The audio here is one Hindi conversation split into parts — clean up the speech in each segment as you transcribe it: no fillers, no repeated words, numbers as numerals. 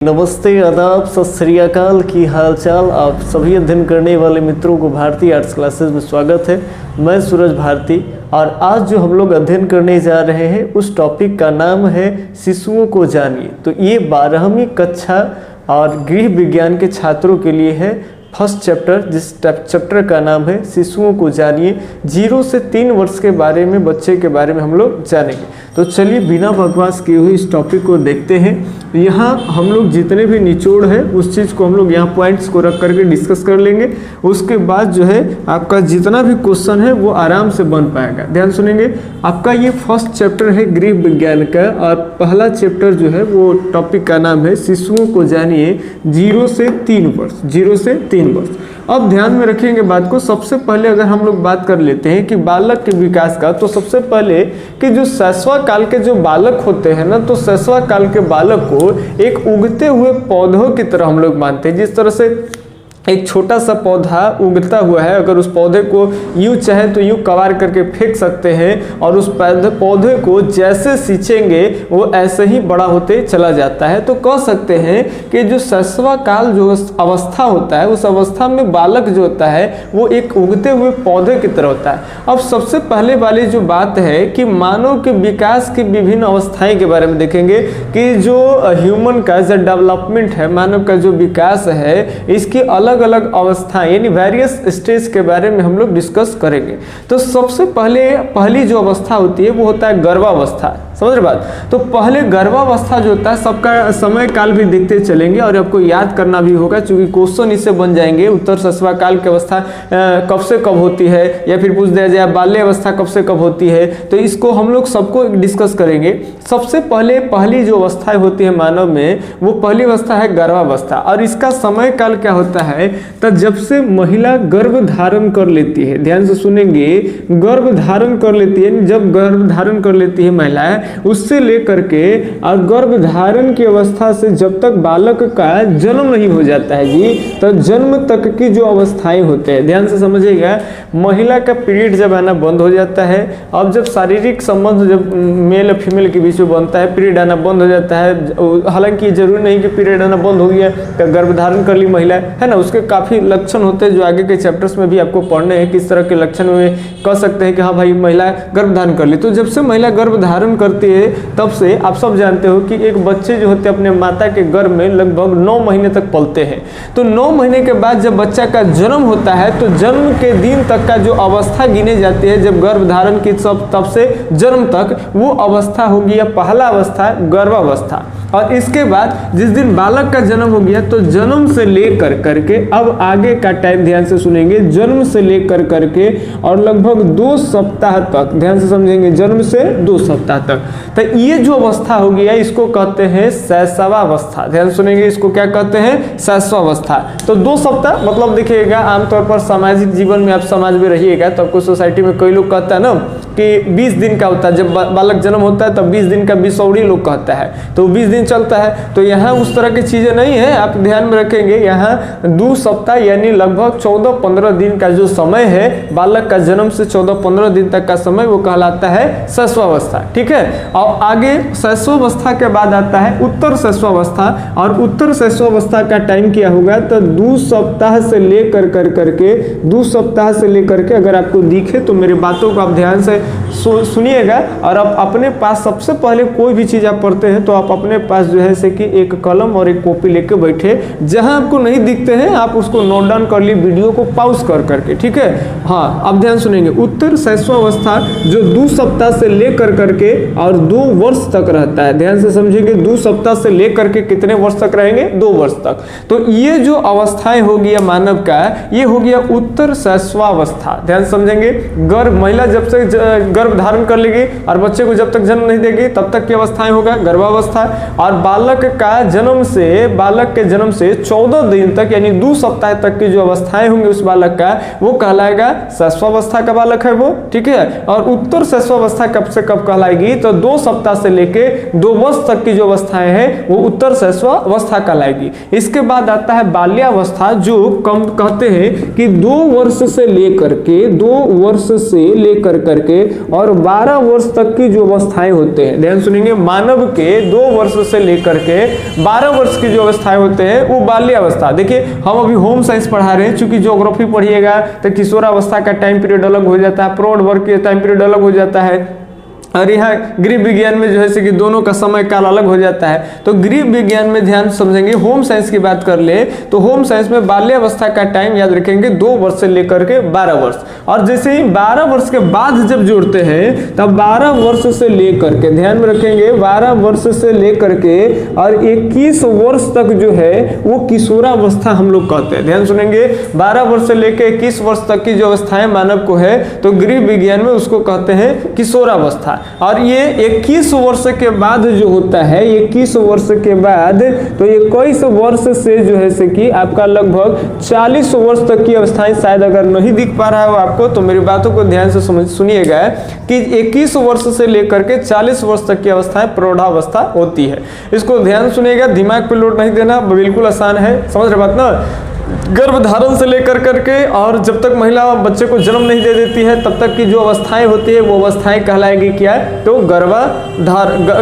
नमस्ते, आदाब, सत श्री अकाल। की हाल चाल आप सभी अध्ययन करने वाले मित्रों को भारती आर्ट्स क्लासेस में स्वागत है। मैं सूरज भारती और आज जो हम लोग अध्ययन करने जा रहे हैं उस टॉपिक का नाम है शिशुओं को जानिए। तो ये 12वीं कक्षा और गृह विज्ञान के छात्रों के लिए है फर्स्ट चैप्टर, जिस चैप्टर का नाम है शिशुओं को जानिए। 0 से 3 वर्ष के बारे में, बच्चे के बारे में हम लोग जानेंगे। तो चलिए बिना बकवास किए हुए इस टॉपिक को देखते हैं। यहाँ हम लोग जितने भी निचोड़ है उस चीज़ को हम लोग यहाँ पॉइंट्स को रख करके डिस्कस कर लेंगे। उसके बाद जो है आपका जितना भी क्वेश्चन है वो आराम से बन पाएगा। ध्यान सुनेंगे, आपका ये फर्स्ट चैप्टर है गृह विज्ञान का और पहला चैप्टर जो है वो टॉपिक का नाम है शिशुओं को जानिए 0 से 3 वर्ष। 0 से 3 वर्ष। अब ध्यान में रखेंगे बात को। सबसे पहले अगर हम लोग बात कर लेते हैं कि बालक के विकास का, तो सबसे पहले कि जो शैशव काल के जो बालक होते हैं ना, तो शैशव काल के बालक को एक उगते हुए पौधों की तरह हम लोग मानते हैं। जिस तरह से एक छोटा सा पौधा उगता हुआ है, अगर उस पौधे को यूं चाहे तो यूं कवार करके फेंक सकते हैं और उस पौधे को जैसे सींचेंगे वो ऐसे ही बड़ा होते चला जाता है। तो कह सकते हैं कि जो शैशव काल जो अवस्था होता है उस अवस्था में बालक जो होता है वो एक उगते हुए पौधे की तरह होता है। अब सबसे पहले वाली जो बात है कि मानव के विकास की विभिन्न अवस्थाएं के बारे में देखेंगे कि जो ह्यूमन का जो डेवलपमेंट है, मानव का जो विकास है, इसकी अलग अलग अवस्थाएं यानी वेरियस स्टेज के बारे में हम लोग डिस्कस करेंगे। तो सबसे पहली जो अवस्था होती है वो होता है गर्भावस्था। समझ रहे बात? तो पहले गर्भावस्था जो होता है सबका समय काल भी देखते चलेंगे और आपको याद करना भी होगा, क्योंकि क्वेश्चन इससे बन जाएंगे। उत्तर शैशव काल की अवस्था कब से कब होती है, या फिर पूछ दिया जाए बाल्य अवस्था कब से कब होती है। तो इसको हम लोग सबको डिस्कस करेंगे। सबसे पहली जो अवस्थाएं होती है मानव में, वो पहली अवस्था है गर्भावस्था। और इसका समय काल क्या होता है? तो जब से महिला गर्भ धारण कर लेती है, ध्यान से सुनेंगे, गर्भ धारण कर लेती है, जब गर्भ धारण कर लेती है महिला, उससे लेकर के और गर्भ धारण की अवस्था से जब तक बालक का जन्म नहीं हो जाता है जी, तो जन्म तक की जो अवस्थाएं होते हैं, ध्यान से समझिएगा। महिला का पीरियड जब आना बंद हो जाता है, अब जब शारीरिक संबंध जब मेल और फीमेल के बीच में बनता है, पीरियड आना बंद हो जाता है। हालांकि जरूरी नहीं कि पीरियड आना बंद हो गया तो गर्भ धारण कर ली महिला, है ना। उसके काफी लक्षण होते हैं जो आगे के चैप्टर्स में भी आपको पढ़ने हैं। किस तरह के लक्षण में कह सकते हैं कि हाँ भाई महिला गर्भ धारण कर ली। तो जब से महिला गर्भ धारण करती है तब से आप सब जानते हो कि एक बच्चे जो होते हैं अपने माता के गर्भ में लगभग 9 महीने तक पलते हैं। तो 9 महीने के बाद जब बच्चा का जन्म होता है तो जन्म के दिन तक का जो अवस्था गिने जाती है, जब गर्भ धारण की तब से जन्म तक, वो अवस्था होगी या पहला अवस्था गर्भावस्था। और इसके बाद जिस दिन बालक का जन्म हो गया तो जन्म से लेकर करके अब आगे का टाइम ध्यान से सुनेंगे, जन्म से लेकर करके और लगभग 2 सप्ताह तक, ध्यान से समझेंगे, जन्म से 2 सप्ताह तक। तो ये जो अवस्था हो गया इसको कहते हैं शैशवावस्था। ध्यान सुनेंगे, इसको क्या कहते हैं? शैशवावस्था। तो 2 सप्ताह मतलब देखिएगा, आमतौर पर सामाजिक जीवन में आप समाज में रहिएगा तो आपको सोसाइटी में कई लोग कहता है ना कि 20 दिन का होता है। जब बालक जन्म होता है तब 20 दिन का बिसौड़ी लोग कहता है, तो 20 दिन चलता है। तो यहाँ उस तरह की चीजें नहीं है, आप ध्यान में रखेंगे। यहाँ 2 सप्ताह यानी लगभग 14-15 दिन का जो समय है, बालक का जन्म से 14-15 दिन तक का समय, वो कहलाता है शैशवावस्था। ठीक है। और आगे शैशवावस्था के बाद आता है उत्तर शैशवावस्था। और उत्तर शैशवावस्था का टाइम क्या होगा? तो 2 सप्ताह से लेकर करके 2 सप्ताह से लेकर के, अगर आपको दिखे तो मेरे बातों को आप ध्यान से सुनिएगा। और आप अपने पास सबसे पहले कोई भी चीज आप पढ़ते हैं तो आप अपने पास जो है से कि एक कलम और एक कॉपी लेके बैठे, जहां आपको नहीं दिखते हैं आप उसको नोट डाउन कर ली, वीडियो को पॉज कर करके। ठीक है। हाँ, अब ध्यान सुनेंगे। उत्तर शैशवावस्था जो 2 सप्ताह से लेकर करके और 2 वर्ष तक रहता है। ध्यान से समझेंगे, 2 सप्ताह से लेकर के कितने वर्ष तक रहेंगे? 2 वर्ष तक। तो ये जो अवस्थाएं हो गया मानव का, ये हो गया उत्तर शैशवावस्था। ध्यान समझेंगे, महिला जब से गर्भ धारण कर लेगी और बच्चे को जब तक जन्म नहीं देगी तब तक की अवस्थाएं होगा गर्भावस्था। और बालक के जन्म से 14 दिन तक यानी 2 सप्ताह तक की जो अवस्थाएं होंगी उस बालक का, वो कहलाएगा शैशवावस्था का बालक है वो। ठीक है। और उत्तर शैशवावस्था कब से कब कहलाएगी? तो 2 सप्ताह से लेके 2 वर्ष तक की जो अवस्थाएं हैं वो उत्तर शैशवावस्था कहलाएगी। इसके बाद आता है बाल्यावस्था, जो कम कहते हैं कि 2 वर्ष से लेकर के और 12 वर्ष तक की जो अवस्थाएं होते हैं, ध्यान सुनेंगे, मानव के 2 वर्ष से लेकर के 12 वर्ष की जो अवस्थाएं होते हैं वो बाल्यावस्था। देखिए हम अभी होम साइंस पढ़ा रहे हैं, चूंकि ज्योग्राफी पढ़िएगा तो किशोरावस्था का टाइम पीरियड अलग हो जाता है, प्रौढ़ वर्ग के टाइम पीरियड अलग हो जाता है, और यहाँ गृह विज्ञान में जो है कि दोनों का समय काल अलग हो जाता है। तो गृह विज्ञान में ध्यान समझेंगे, होम साइंस की बात कर ले तो होम साइंस में बाल्यावस्था का टाइम याद रखेंगे 2 वर्ष से लेकर के 12 वर्ष, और जैसे ही 12 वर्ष के बाद जब जोड़ते हैं तब 12 वर्ष से लेकर के, ध्यान में रखेंगे, 12 वर्ष से लेकर के और 21 वर्ष तक जो है वो किशोरावस्था हम लोग कहते हैं। ध्यान सुनेंगे, 12 वर्ष से लेकर 21 वर्ष तक की जो अवस्थाएं मानव को है तो गृह विज्ञान में उसको कहते हैं किशोरावस्था। और ये 21 वर्ष के बाद जो होता है, 21 वर्ष के बाद तो 21 वर्ष से जो है से कि आपका लगभग 40 वर्ष तक की अवस्थाएं, शायद अगर नहीं दिख पा रहा हो आपको तो मेरी बातों को ध्यान से सुनिएगा कि 21 वर्ष से लेकर के 40 वर्ष तक की अवस्थाएं प्रौढ़ावस्था होती है। इसको ध्यान सुनिएगा, दिमाग पे लोड नहीं देना, बिल्कुल आसान है, समझ रहे बात ना। गर्भधारण से लेकर करके और जब तक महिला बच्चे को जन्म नहीं दे देती है तब तक की जो अवस्थाएं होती है वो अवस्थाएं कहलाएगी क्या, तो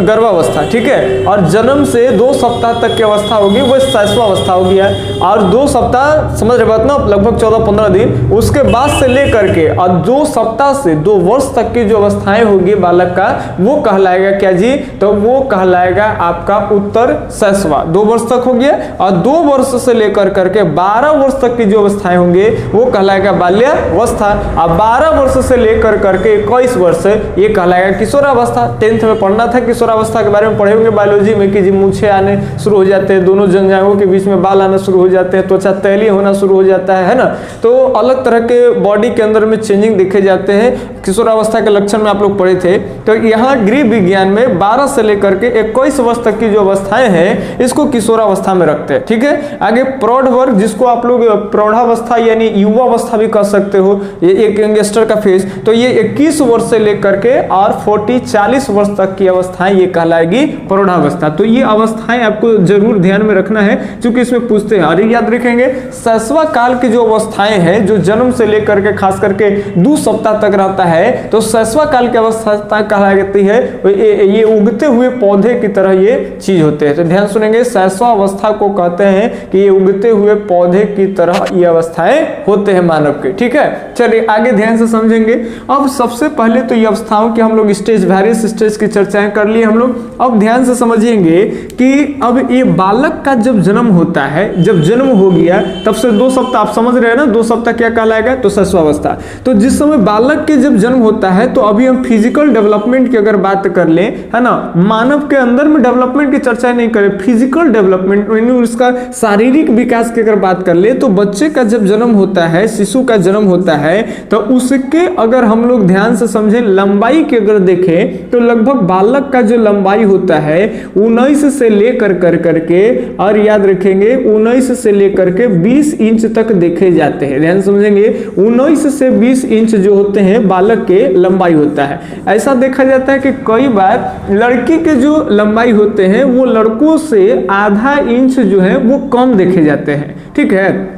गर्भावस्था, ठीक है। और जन्म से 2 सप्ताह तक की अवस्था होगी वो शैशवावस्था होगी, और 2 सप्ताह समझ रहे बात ना, लगभग 14-15 दिन, उसके बाद से लेकर के और 2 सप्ताह से 2 वर्ष तक की जो अवस्थाएं होगी बालक का वो कहलाएगा क्या जी, तो वो कहलाएगा आपका उत्तर शैशवा। 2 वर्ष तक हो गया, और 2 वर्ष से लेकर करके 12 वर्ष तक की जो अवस्थाएं होंगे वो कहलाएगा बाल्यावस्था। अब 12 वर्ष से लेकर करके 21 वर्ष ये कहलाएगा किशोरावस्था। 10th में पढ़ना था किशोरावस्था के बारे में, पढ़े होंगे बायोलॉजी में कि जी मूछें आने शुरू हो जाते हैं, दोनों जंघाओं के बीच में बाल आना शुरू हो जाते हैं, त्वचा तैलीय होना शुरू हो जाता है ना। तो अलग तरह के बॉडी के अंदर में चेंजिंग देखे जाते हैं, किशोरावस्था के लक्षण में आप लोग पढ़े थे। तो यहाँ गृह विज्ञान में 12 से लेकर के 21 वर्ष तक की जो अवस्थाएं हैं इसको किशोरावस्था में रखते हैं, ठीक है। आगे प्रौढ़ वर्ग, जिसको आप लोग प्रौढ़ावस्था यानी युवावस्था भी कह सकते हो, ये एक यंगस्टर का फेज, तो ये 21 वर्ष से लेकर के और 40-40 वर्ष तक की अवस्थाएं ये कहलाएगी प्रौढ़ावस्था। तो ये अवस्थाएं आपको जरूर ध्यान में रखना है क्योंकि इसमें पूछते हैं। और याद रखेंगे शैशव काल की जो अवस्थाएं हैं जो जन्म से लेकर के खास करके 2 सप्ताह तक रहता है, तो शैशव काल की अवस्था कहलाती है, ये उगते हुए पौधे की तरह ये चीज होते हैं। तो ध्यान सुनेंगे, शैशव अवस्था को कहते हैं कि ये उगते हुए पौधे की तरह ये अवस्थाएं होते हैं मानव के, ठीक है। चलिए आगे ध्यान से समझेंगे। अब सबसे पहले तो ये अवस्थाओं की हम लोग स्टेज, वेरियस स्टेज की चर्चाएं कर ली हम लोग। अब ध्यान से समझेंगे कि अब ये बालक का जब जन्म होता है, जब जन्म हो गया तब से 2 सप्ताह, आप समझ रहे हैं ना, 2 सप्ताह क्या कहलाएगा, तो शैशवावस्था। तो जिस समय बालक के जब जन्म होता है तो अभी हम फिजिकल डेवलपमेंट की अगर बात कर लें, है ना, मानव के अंदर में डेवलपमेंट की चर्चा नहीं करें, फिजिकल डेवलपमेंट उसका शारीरिक विकास की अगर बात कर ले तो बच्चे का जब जन्म होता है, शिशु का जन्म होता है, तो उसके अगर हम लोग ध्यान से समझें लंबाई की अगर देखें तो लगभग बालक का जो लंबाई होता है 19 से लेकर करके, और याद रखेंगे 19 से लेकर के 20 इंच तक देखे जाते हैं। ध्यान समझेंगे, 19 से 20 इंच जो होते हैं बालक के लंबाई होता है। ऐसा देखा जाता है कि कई बार लड़की के जो लंबाई होते हैं वो लड़कों से आधा इंच जो है वो कम देखे जाते हैं, ठीक है।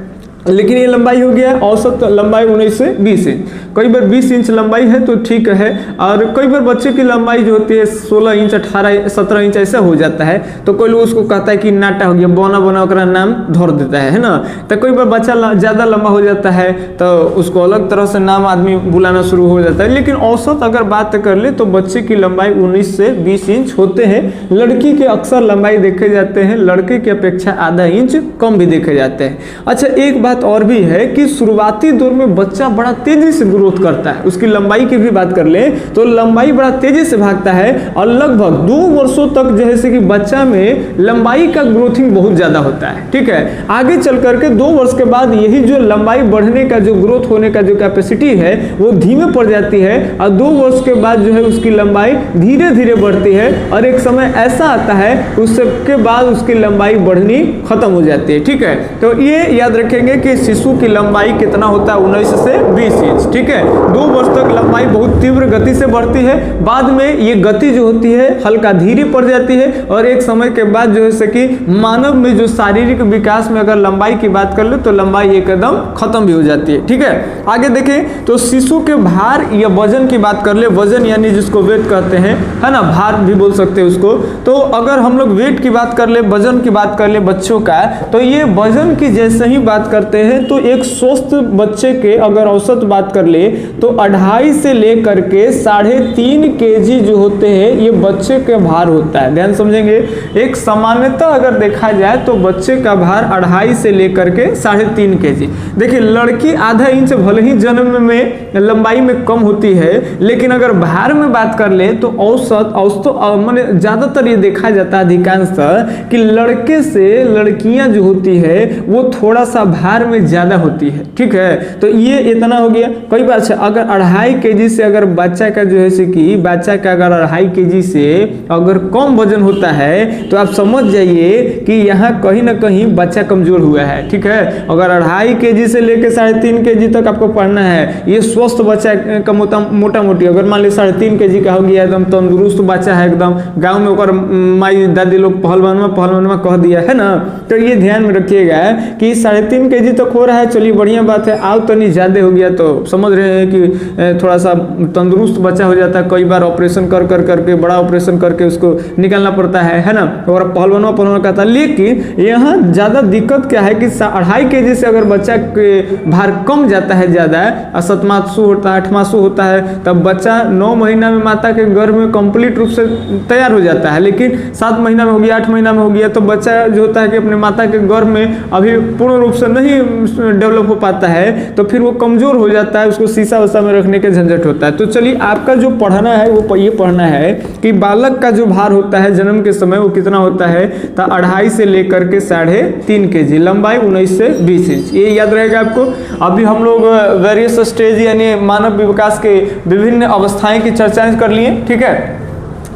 लेकिन ये लंबाई हो गया, औसत लंबाई 19 से 20 इंच, कई बार 20 इंच लंबाई है तो ठीक है। और कई बार बच्चे की लंबाई जो होती है 16 इंच 18 17 इंच ऐसा हो जाता है, तो कोई लोग उसको कहता है कि नाटा हो गया, बोना बोना ओकरा नाम धर देता है ना। तो कोई बार बच्चा ज़्यादा लंबा हो जाता है तो उसको अलग तरह से नाम आदमी बुलाना शुरू हो जाता है। लेकिन औसत अगर बात कर ले तो बच्चे की लंबाई 19 से 20 इंच होते हैं। लड़की के अक्सर लंबाई देखे जाते हैं लड़के की अपेक्षा आधा इंच कम भी देखे जाते हैं। अच्छा, एक बात और भी है कि शुरुआती दौर में बच्चा बड़ा तेजी से ग्रोथ करता है। उसकी लंबाई की भी बात कर लें तो लंबाई बड़ा तेजी से भागता है और लगभग 2 वर्षों तक जैसे कि बच्चा में लंबाई का ग्रोथिंग बहुत ज्यादा होता है, ठीक है। आगे चल करके 2 वर्ष के बाद यही जो लंबाई बढ़ने का जो ग्रोथ होने का जो कैपेसिटी है वो धीमे पड़ जाती है और 2 वर्ष के बाद जो है उसकी लंबाई धीरे धीरे बढ़ती है और एक समय ऐसा आता है उसके बाद उसकी लंबाई बढ़नी खत्म हो जाती है, ठीक है। तो ये याद रखेंगे हैं कि शिशु की लंबाई कितना होता है 19 से 20 इंच, ठीक है। 2 वर्ष तक लंबाई बहुत तीव्र गति से बढ़ती है, बाद में ये गति जो होती है हल्का धीरे पड़ जाती है और एक समय के बाद जो है कि मानव में जो शारीरिक विकास में अगर लंबाई की बात कर ले तो लंबाई एकदम खत्म भी हो जाती है, ठीक है। आगे देखें तो शिशु के भार या वजन की बात कर ले, वजन यानी जिसको वेट कहते हैं, है ना, भार भी बोल सकते हैं उसको। तो अगर हम लोग वेट की बात कर ले, वजन की बात कर ले बच्चों का, तो ये वजन की जैसे ही बात करते हैं तो एक स्वस्थ बच्चे के अगर औसत बात कर ले तो 2.5 से लेकर के 3.5 kg जो होते हैं ये बच्चे का भार होता है। ध्यान समझेंगे, एक सामान्यतः अगर देखा जाए तो बच्चे का भार 2.5 से लेकर के 3.5 kg। देखिए लड़की आधा इंच भले ही जन्म में लंबाई में कम होती है, लेकिन अगर भार में बात कर ले तो औसत माने ज्यादातर ये देखा जाता है अधिकांशतः कि लड़के से लड़कियां जो होती है वो थोड़ा सा भार में ज्यादा होती है, ठीक है। तो ये इतना हो गया। कई बार अगर 2.5 kg से अगर बच्चा का जो है कि बच्चा का अगर 2.5 kg से अगर कम वजन होता है तो आप समझ जाइए कि यहाँ कहीं ना कहीं बच्चा कमजोर हुआ है, ठीक है। अगर 2.5 kg से लेकर 3.5 kg तक आपको पढ़ना है, ये स्वस्थ बच्चा का मोटा मोटी अगर मान ली 3.5 kg का हो गया, एकदम तंदुरुस्त बच्चा है, एकदम गांव में ओकर माई दादी लोग पहलवानवा कह दिया है ना, तो ये ध्यान में रखिएगा कि 3.5 kg तक हो रहा है, चलिए बढ़िया बात है। आओ तो नहीं ज्यादा हो गया तो समझ रहे हैं कि थोड़ा सा तंदुरुस्त बच्चा हो जाता है, कई बार ऑपरेशन करके बड़ा ऑपरेशन करके उसको निकालना पड़ता है ना, और पहलवानवा कहता है। लेकिन यहाँ ज्यादा दिक्कत क्या है कि 2.5 kg से अगर बच्चा के भार कम जाता है ज्यादा, 7 मासु होता है 8 मासु होता है, तब बच्चा 9 महीना में माता के गर्भ में कंप्लीट रूप से तैयार हो जाता है। लेकिन 7 महीना में हो गया 8 महीना में हो गया तो बच्चा जो होता है कि अपने माता के गर्भ में अभी पूर्ण रूप से नहीं डेवलप हो पाता है, तो फिर वो कमजोर हो जाता है, उसको शीशा वसा में रखने के झंझट होता है। तो चलिए आपका जो पढ़ना है वो ये पढ़ना है कि बालक का जो भार होता है जन्म के समय वो कितना होता है, तो 2.5 से लेकर के 3.5 kg, लंबाई 19 से 20 इंच, ये याद रहेगा आपको। अभी हम लोग वेरियस स्टेज यानी मानव विकास के विभिन्न अवस्थाएं की चर्चाएं कर लिए, ठीक है।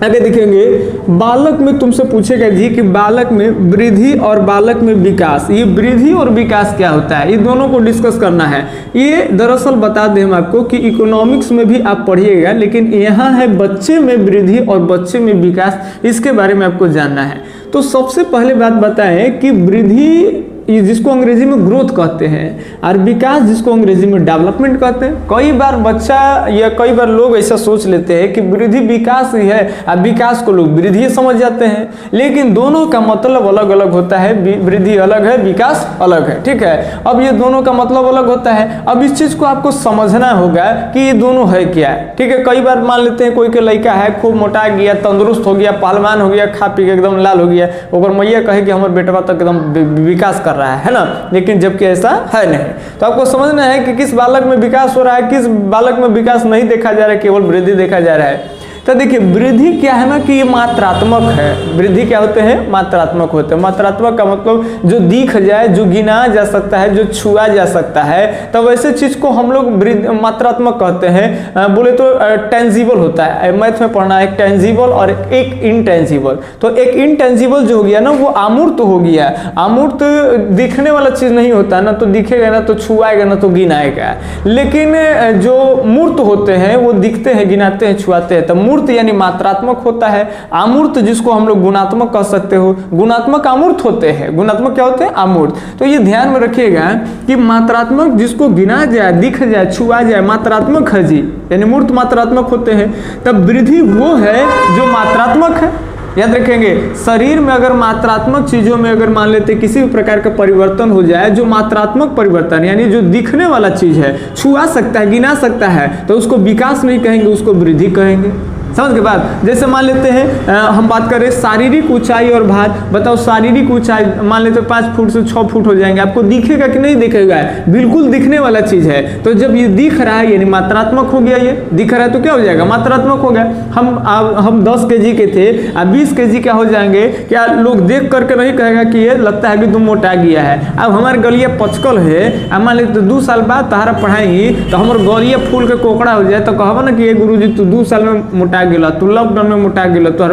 आगे देखेंगे बालक में तुमसे पूछेगा जी कि बालक में वृद्धि और बालक में विकास, ये वृद्धि और विकास क्या होता है, ये दोनों को डिस्कस करना है। ये दरअसल बता दें हम आपको कि इकोनॉमिक्स में भी आप पढ़िएगा, लेकिन यहाँ है बच्चे में वृद्धि और बच्चे में विकास, इसके बारे में आपको जानना है। तो सबसे पहले बात बताएं कि वृद्धि जिसको अंग्रेजी में ग्रोथ कहते हैं और विकास जिसको अंग्रेजी में डेवलपमेंट कहते हैं। कई बार बच्चा या कई बार लोग ऐसा सोच लेते हैं कि वृद्धि विकास ही है और विकास को लोग वृद्धि समझ जाते हैं, लेकिन दोनों का मतलब अलग अलग होता है। वृद्धि अलग है, विकास अलग है, ठीक है। अब ये दोनों का मतलब अलग होता है। अब इस चीज को आपको समझना होगा कि ये दोनों है क्या है, ठीक है। कई बार मान लेते हैं कोई के लड़का है खूब मोटा गया, तंदुरुस्त हो गया, पहलवान हो गया, खा पी के एकदम लाल हो गया, और मैया कहे कि हमारे बेटवा तक एकदम विकास कर रहा है ना, लेकिन जबकि ऐसा है नहीं। तो आपको समझना है कि किस बालक में विकास हो रहा है, किस बालक में विकास नहीं देखा जा रहा है, केवल वृद्धि देखा जा रहा है। तो देखिए वृद्धि क्या है ना कि ये मात्रात्मक है। वृद्धि क्या होते हैं, मात्रात्मक होते हैं। मात्रात्मक का मतलब जो दिख जाए, जो गिना जा सकता है, जो छुआ जा सकता है, तो वैसे चीज को हम लोग मात्रात्मक कहते हैं। बोले तो टेंजिबल होता है, मैथ में पढ़ना है, एक टेंजिबल और एक इनटेंजिबल। तो एक इनटेंजिबल जो हो गया ना वो अमूर्त हो गया। अमूर्त दिखने वाला चीज नहीं होता, ना तो दिखेगा, ना तो छुआएगा, ना तो गिनाएगा। लेकिन जो मूर्त होते हैं वो दिखते हैं, गिनाते हैं, छुआते हैं। तो मूर्त यानी मात्रात्मक होता है। अमूर्त जिसको हम लोग गुणात्मक कह सकते हो, गुणात्मक अमूर्त होते हैं। गुणात्मक क्या होते हैं, अमूर्त। तो ये ध्यान में रखिएगा कि मात्रात्मक जिसको गिना जाए, दिख जाए, छुआ जाए, मात्रात्मक है जी, यानी मूर्त मात्रात्मक होते हैं। तब वृद्धि वो है जो मात्रात्मक है। याद रखेंगे, शरीर में अगर मात्रात्मक चीजों में अगर मान लेते किसी भी प्रकार का परिवर्तन हो जाए, जो मात्रात्मक परिवर्तन यानी जो दिखने वाला चीज है, छुआ सकता है, गिना सकता है, तो उसको विकास नहीं कहेंगे, उसको वृद्धि कहेंगे। समझ के बाद जैसे मान लेते हैं हम बात करें शारीरिक ऊंचाई और भार। बताओ शारीरिक ऊंचाई मान लेते 5 फुट से 6 फुट हो जाएंगे, आपको दिखेगा कि नहीं दिखेगा, बिल्कुल दिखने वाला चीज है। तो जब ये दिख रहा है यानी मात्रात्मक हो गया, ये दिख रहा है तो क्या हो जाएगा, मात्रात्मक हो गया। हम 10 kg के थे, अब 20 kg क्या हो जाएंगे, क्या लोग देख करके नहीं कहेगा कि ये लगता है कि तुम मोटा गया है। अब हमारे गलिया पचकल है, अब मान लेते 2 साल बाद तहारा पढ़ाई तो हमारे गलिया फूल के कोकड़ा हो जाए, तो कहबा ना कि ये गुरुजी तू 2 साल में मोटा गेला, तू लॉकडाउन में मोटा गेला, तो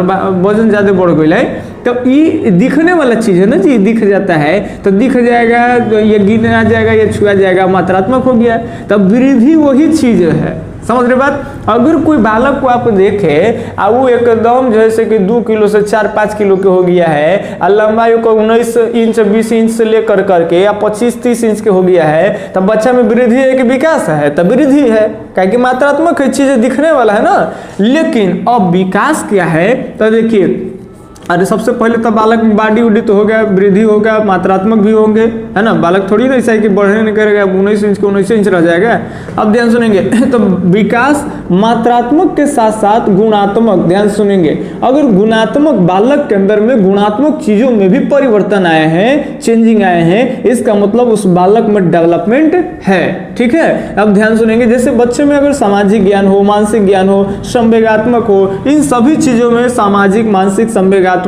वजन ज्यादा बढ़ गई है। तो ये दिखने वाला चीज है ना जी, दिख जाता है तो दिख जाएगा, तो ये गिना जाएगा, ये छुआ जाएगा, मात्रात्मक हो गया। तब वृद्धि वही चीज है, समझ रहे बात। अगर कोई बालक को आप देखे और वो एकदम जैसे कि 2 किलो से 4-5 किलो के हो गया है और लंबाई को 19 इंच 20 इंच से लेकर करके या 25-30 इंच के हो गया है, तब बच्चा में वृद्धि है कि विकास है? तब वृद्धि है, क्योंकि मात्रात्मक चीजें दिखने वाला है ना। लेकिन अब विकास क्या है, तो देखिए, अरे सबसे पहले तो बालक में बॉडी उडी तो हो गया, वृद्धि हो गया, मात्रात्मक भी होंगे, है ना। बालक थोड़ी ना ऐसा है कि बढ़ने नहीं करेगा, 19 इंच को 19 इंच रह जाएगा। अब ध्यान सुनेंगे तो विकास मात्रात्मक के साथ साथ गुणात्मक, ध्यान सुनेंगे, अगर गुणात्मक बालक के अंदर में गुणात्मक चीजों में भी परिवर्तन आए हैं, चेंजिंग आए हैं, इसका मतलब उस बालक में डेवलपमेंट है, ठीक है। अब ध्यान सुनेंगे, जैसे बच्चे में अगर सामाजिक ज्ञान हो, मानसिक ज्ञान हो, संवेगात्मक हो, इन सभी चीजों में सामाजिक, मानसिक, संवेगात्मक,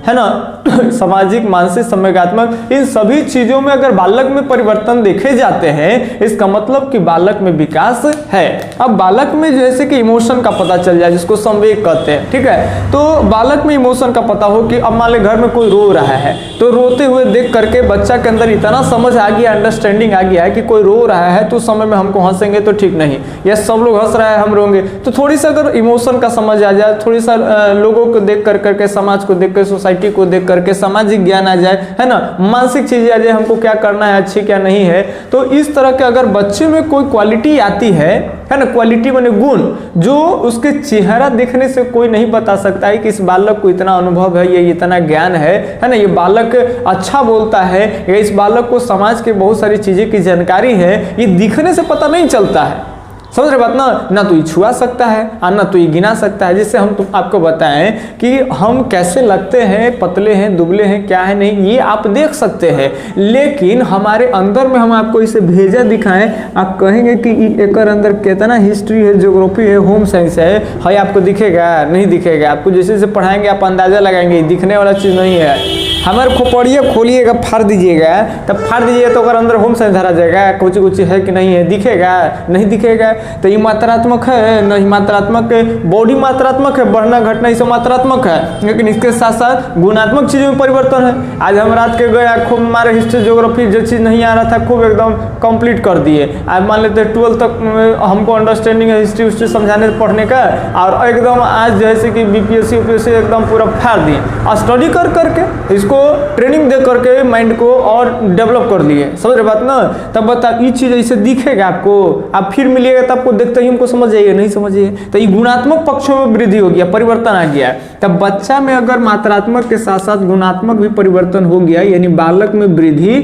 है ना, सामाजिक, मानसिक, संवेगात्मक, इन सभी चीजों में अगर बालक में परिवर्तन देखे जाते हैं, इसका मतलब कि बालक में विकास है। अब बालक में जैसे कि इमोशन का पता चल जाए, जिसको संवेग कहते हैं, ठीक है। तो बालक में इमोशन का पता हो कि अब मान ले घर में कोई रो रहा है, तो रोते हुए देख करके बच्चा के अंदर इतना समझ आ गया, अंडरस्टैंडिंग आ गया है कि कोई रो रहा है तो उस समय में हमको हंसेंगे तो ठीक नहीं, या सब लोग हंस रहा है हम रोएंगे, तो थोड़ी सा अगर इमोशन का समझ आ जाए, थोड़ी सा लोगों को देख कर करके, समाज को देख कर, सोसाइटी को देख करके सामाजिक ज्ञान आ जाए, है ना, मानसिक चीजें आ जाए, हमको क्या करना है, अच्छी क्या नहीं है, तो इस तरह के अगर बच्चे में कोई क्वालिटी आती है ना, क्वालिटी माने गुण, जो उसके चेहरा देखने से कोई नहीं बता सकता है कि इस बालक को इतना अनुभव है, ये इतना ज्ञान है ना, ये बालक अच्छा बोलता है, या इस बालक को समाज के बहुत सारी चीजें की जानकारी है, ये दिखने से पता नहीं चलता है, समझ रहे बात ना तो ये छुआ सकता है और ना तो ये गिना सकता है। जिससे हम आपको बताएं कि हम कैसे लगते हैं, पतले हैं, दुबले हैं, क्या है नहीं, ये आप देख सकते हैं। लेकिन हमारे अंदर में हम आपको इसे भेजा दिखाएं, आप कहेंगे कि एक अंदर कितना हिस्ट्री है, ज्योग्राफी है, होम साइंस है, आपको दिखेगा नहीं दिखेगा। आपको जैसे जैसे पढ़ाएंगे आप अंदाजा लगाएंगे, दिखने वाला चीज नहीं है। हमारे खोपड़िया खोलिएगा, फाड़ दीजिएगा, तब फाड़ दीजिएगा तो अगर अंदर होम साइंस धरा जाएगा, कुछ कुछ है कि नहीं है, दिखेगा नहीं दिखेगा। तो ये मात्रात्मक है, नहीं मात्रात्मक है, बॉडी मात्रात्मक है, बढ़ना घटना ये सब मात्रात्मक है, लेकिन इसके साथ साथ गुणात्मक चीजों में परिवर्तन है। आज हम रात के गए, खूब हमारे हिस्ट्री ज्योग्राफी जो चीज नहीं आ रहा था खूब एकदम कंप्लीट कर दिए। आज मान लेते 12 तक हमको अंडरस्टैंडिंग है हिस्ट्री पढ़ने पढ़ने का, और एकदम आज जैसे कि बीपीएससी यूपीएससी एकदम पूरा फाड़ दिए, और स्टडी कर करके इसको ट्रेनिंग दे करके माइंड को और डेवलप कर लिए, समझ रहे बात ना। तब बता ये चीज ऐसे दिखेगा आपको, आप फिर मिलिएगा तब आपको देखते ही हमको समझ जाइए, नहीं समझिए। तो ये गुणात्मक पक्षों में वृद्धि हो गया, परिवर्तन आ गया। तब बच्चा में अगर मात्रात्मक के साथ साथ गुणात्मक भी परिवर्तन हो गया, यानी बालक में वृद्धि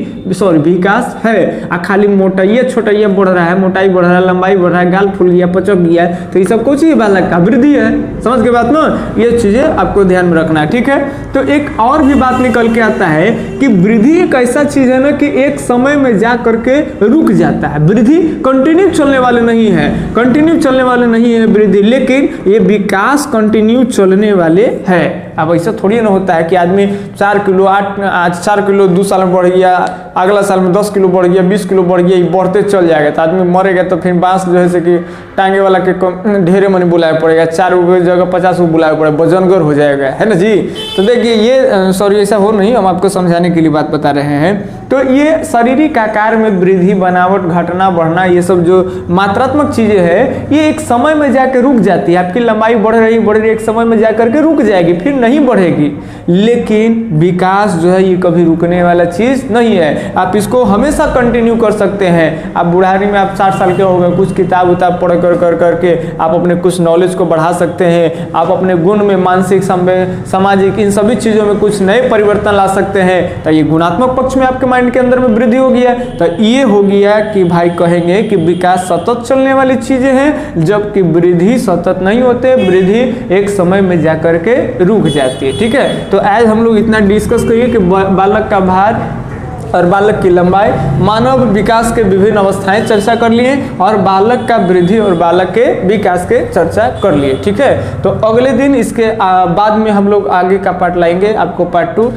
विकास है, आ खाली मोटाइया छोटाइया बढ़ रहा है, मोटाई बढ़ रहा है, लंबाई बढ़ रहा है, गाल फूल गया, पचक गया, तो ये सब कुछ ही बालक का वृद्धि है, समझ के बात ना। ये चीजें आपको ध्यान में रखना है, ठीक है। तो एक और भी बात निकल के आता है कि वृद्धि एक ऐसा चीज है ना कि एक समय में जा करके रुक जाता है। वृद्धि कंटिन्यू चलने वाले नहीं है, कंटिन्यू चलने वाले नहीं है वृद्धि, लेकिन ये विकास कंटिन्यू चलने वाले है। अब ऐसा थोड़ी ना होता है कि आदमी 4 किलो आज 4 किलो 2 साल में बढ़ गया, अगला साल में 10 किलो बढ़ गया, 20 किलो बढ़ गया, ये बढ़ते चल जाएगा तो आदमी मरेगा। तो फिर बांस जैसे कि टांगे वाला के ढेरे मनी बुलाया पड़ेगा, 4 की जगह 50 को बुलाया पड़ेगा, वजनगर हो जाएगा, है ना जी। तो देखिए ये सॉरी ऐसा हो नहीं, हम आपको समझाने के लिए बात बता रहे हैं। तो ये शारीरिक आकार में वृद्धि, बनावट, घटना, बढ़ना, ये सब जो मात्रात्मक चीजें है, ये एक समय में जाकर रुक जाती है। आपकी लंबाई बढ़ रही एक समय में जाकर के रुक जाएगी, फिर नहीं बढ़ेगी। लेकिन विकास जो है ये कभी रुकने वाला चीज नहीं है, आप इसको हमेशा कंटिन्यू कर सकते हैं। आप बुढ़ारी में आप 60 साल के हो गए, कुछ किताब उताब पढ़ कर करके आप अपने कुछ नॉलेज को बढ़ा सकते हैं। आप अपने गुण में, मानसिक, सामाजिक, इन सभी चीजों में कुछ नए परिवर्तन ला सकते हैं। तो ये गुणात्मक पक्ष में आपके माइंड के अंदर में वृद्धि हो गया। तो ये हो गया कि भाई कहेंगे कि विकास सतत चलने वाली चीजें हैं, जबकि वृद्धि सतत नहीं होते, वृद्धि एक समय में जाकर के रुक जाती है, ठीक है। तो आज हम लोग इतना डिस्कस करिए कि बालक का भार और बालक की लंबाई, मानव विकास के विभिन्न अवस्थाएं चर्चा कर लिए और बालक का वृद्धि और बालक के विकास के चर्चा कर लिए। ठीक है, तो अगले दिन इसके बाद में हम लोग आगे का पार्ट लाएंगे, आपको पार्ट 2।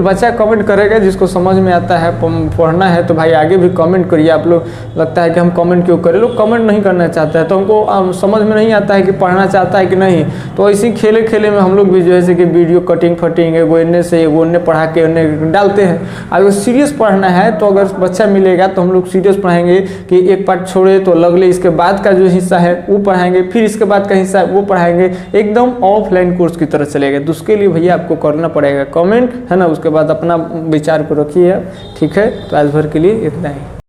बच्चा कमेंट करेगा, जिसको समझ में आता है पढ़ना है तो भाई आगे भी कमेंट करिए। आप लोग लगता है कि हम कमेंट क्यों करें, लोग कमेंट नहीं करना चाहता है, तो हमको समझ में नहीं आता है कि पढ़ना चाहता है कि नहीं। तो इसी खेले खेले में हम लोग भी जो है कि वीडियो कटिंग फटिंग एगो इन्ने से एगो उन्ने पढ़ा के उन्हें डालते हैं। अगर सीरियस पढ़ना है तो अगर बच्चा मिलेगा तो हम लोग सीरियस पढ़ाएंगे कि एक पार्ट छोड़े तो अगले इसके बाद का जो हिस्सा है वो पढ़ाएंगे, फिर इसके बाद का हिस्सा है वो पढ़ाएंगे, एकदम ऑफलाइन कोर्स की तरह चलेगा। तो उसके लिए भैया आपको करना पड़ेगा कमेंट, है ना, उसके बाद अपना विचार को रखिए। ठीक है, तो आज भर के लिए इतना ही।